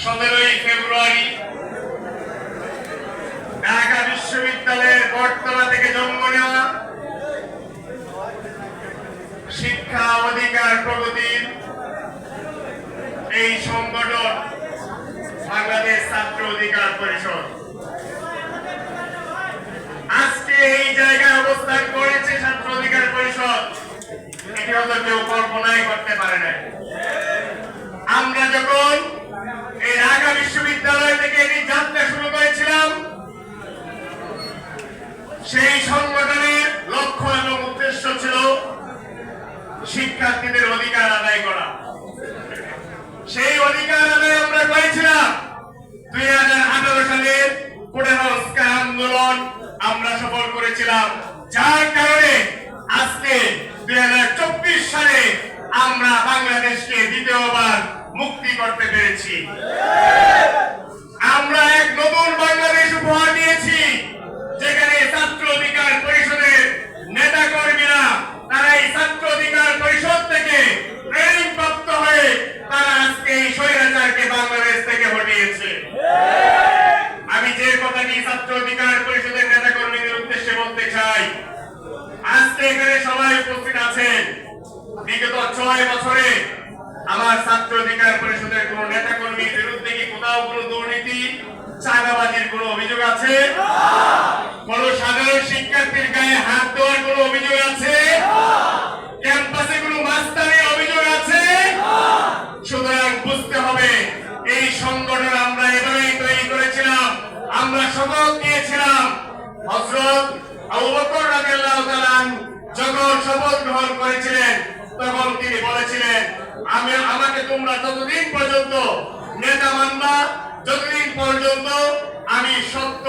17ই ফেব্রুয়ারি ঢাকা বিশ্ববিদ্যালয়ের বটতলা থেকে জন্ম নেওয়া শিক্ষা অধিকার প্রগতির এই সংগঠন বাংলাদেশ ছাত্র অধিকার পরিষদ আজকে এই জায়গায় অবস্থান করেছে। ছাত্র অধিকার পরিষদ এটি হয়তো কেউ কল্পনাই করতে পারে না। আমরা যখন এই ঢাকা বিশ্ববিদ্যালয় থেকে এই যাত্রা শুরু করেছিলাম, সেই সংগঠনের লক্ষ্য এবং উদ্দেশ্য ছিল শিক্ষার্থীদের অধিকার আদায় করা। সেই অধিকার আদায় আমরা করেছিলাম। 2018 সালের কোটা সংস্কার আন্দোলন আমরা সফল করেছিলাম, যার কারণে আজকে 2024 সালে আমরা বাংলাদেশকে দ্বিতীয়বার মুক্তি করতে পেরেছি। আমরা এক নতুন বাংলাদেশ উপহার দিয়েছি, যেখানে ছাত্র অধিকার পরিষদের নেতা কর্মীরা তারা এই ছাত্র অধিকার পরিষদ থেকে ট্রেনিং প্রাপ্ত হয়ে তারা আজকে এই স্বৈরাচারকে বাংলাদেশ থেকে হটিয়েছে। আমি যে কথাটি ছাত্র অধিকার পরিষদের নেতা কর্মীদের উদ্দেশ্যে বলতে চাই, আজকে এখানে সবাই উপস্থিত আছেন। বিগত 6 বছরে আমার ছাত্র অধিকার পরিষদের কোন নেতা কর্মীর বিরুদ্ধে কি কোথাও কোন দুর্নীতি চাঁদাবাজির কোন অভিযোগ আছে? কোন সাধারণ শিক্ষার্থীর গায়ে হাত দেওয়ার কোন অভিযোগ আছে? ক্যাম্পাসে কোন মাস্তানির অভিযোগ আছে? সুতরাং বুঝতে হবে, এই সংগঠন আমরা এভাবেই তৈরি করেছিলাম। আমরা শপথ নিয়েছিলাম। হযরত আবু বকর রাদিয়াল্লাহু তাআলা যখন শপথ গ্রহণ করেছিলেন, তখন তিনি বলেছিলেন, আমাকে তোমরা যতদিন পর্যন্ত নেতা মানবা, যতদিন পর্যন্ত আমি সত্য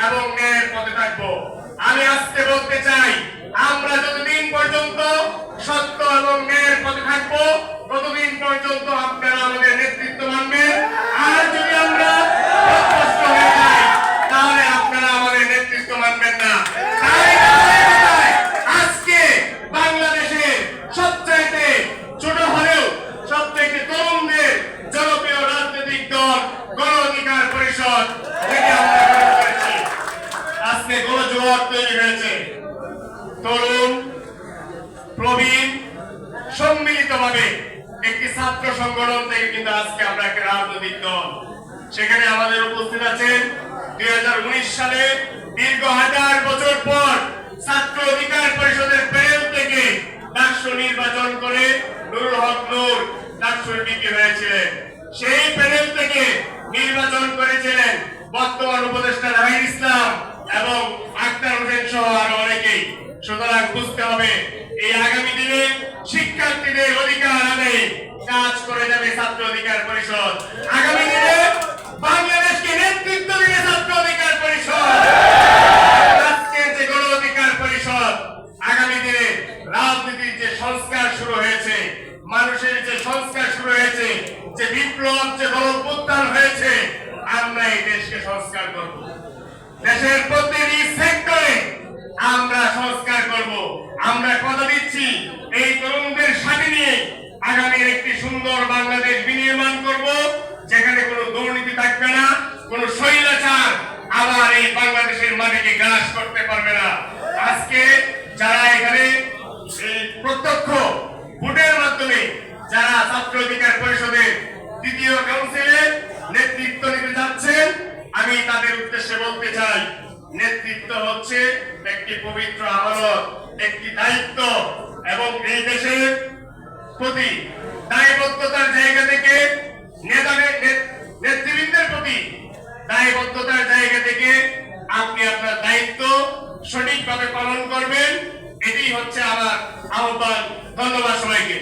এবং ন্যায়ের পথে থাকবো। আমি আজকে বলতে চাই, আমরা যতদিন পর্যন্ত সত্য এবং ন্যায়ের পথে থাকবো, ততদিন পর্যন্ত আপনারা আমাদের নেতৃত্ব মানবেন। আর যদি আমরা পথভ্রষ্ট হয়ে যাই, তাহলে আপনারা আমাদের নেতৃত্ব মানবেন না। আজকে বাংলাদেশের সবচাইতে ছোট হলেও সবচাইতে তরুণদের জনপ্রিয় রাজনৈতিক দল গণ অধিকার পরিষদ থেকে আমরা গঠন করেছি। আজকে গণজোয়ার তৈরি হয়েছে। তরুণ প্রবীণ সম্মিলিতভাবে একটি ছাত্র সংগঠন থেকে কিন্তু আজকে আমরা একটা রাজনৈতিক দল। সেখানে আমাদের উপস্থিত আছেন 2019 সালে দীর্ঘ 1000 বছর পর ছাত্র অধিকার পরিষদের প্যানেল থেকে ডাকসু নির্বাচন করে নুরুল হক নূর ডাকসু এমপি হয়েছিলেন। সেই প্যানেল থেকে নির্বাচন করেছিলেন বর্তমান উপদেষ্টা নাহিদ ইসলাম এবং আক্তার হোসেন সহ আরো অনেকেই। সুতরাং বুঝতে হবে, এই আগামী দিনে শিক্ষার্থীদের অধিকার আদায়ে কাজ করে যাবে ছাত্র অধিকার পরিষদ। আগামী দিনে বাংলাদেশকে নেতৃত্ব দিবে ছাত্র অধিকার পরিষদ। আজকের যে গণ অধিকার পরিষদ, আগামী দিনে রাজনীতির যে সংস্কার শুরু হয়েছে, মানুষের যে সংস্কার শুরু হয়েছে, যে বিপ্লব, যে গণঅভ্যুত্থান হয়েছে, আমরা এই দেশকে সংস্কার করব। দেশের প্রতিটি সেক্টরে আমরা সংস্কার করব। আমরা কথা দিচ্ছি, এই তরুণদের সাথে নিয়ে আগামীর একটি সুন্দর বাংলাদেশ বিনির্মাণ করব, যেখানে কোনো দুর্নীতি থাকবে না, কোনো স্বৈরাচার আবার এই বাংলাদেশের মাটিকে গ্রাস করতে পারবে না। আজকে যারা এখানে প্রত্যক্ষ ভোটের মাধ্যমে যারা ছাত্র অধিকার পরিষদের দ্বিতীয় কাউন্সিলে নেতৃত্ব নিতে যাচ্ছেন, আমি তাদের উদ্দেশ্যে বলতে চাই, নেতৃত্ব হচ্ছে একটি পবিত্র আমানত, একটি দায়িত্ব, এবং এই দেশের প্রতি দায়বদ্ধতার জায়গা থেকে নেতৃবৃন্দের প্রতি দায়বদ্ধতার জায়গা থেকে আপনি আপনার দায়িত্ব সঠিকভাবে পালন করবেন। এটি হচ্ছে আমার আহ্বান। ধন্যবাদ সবাইকে।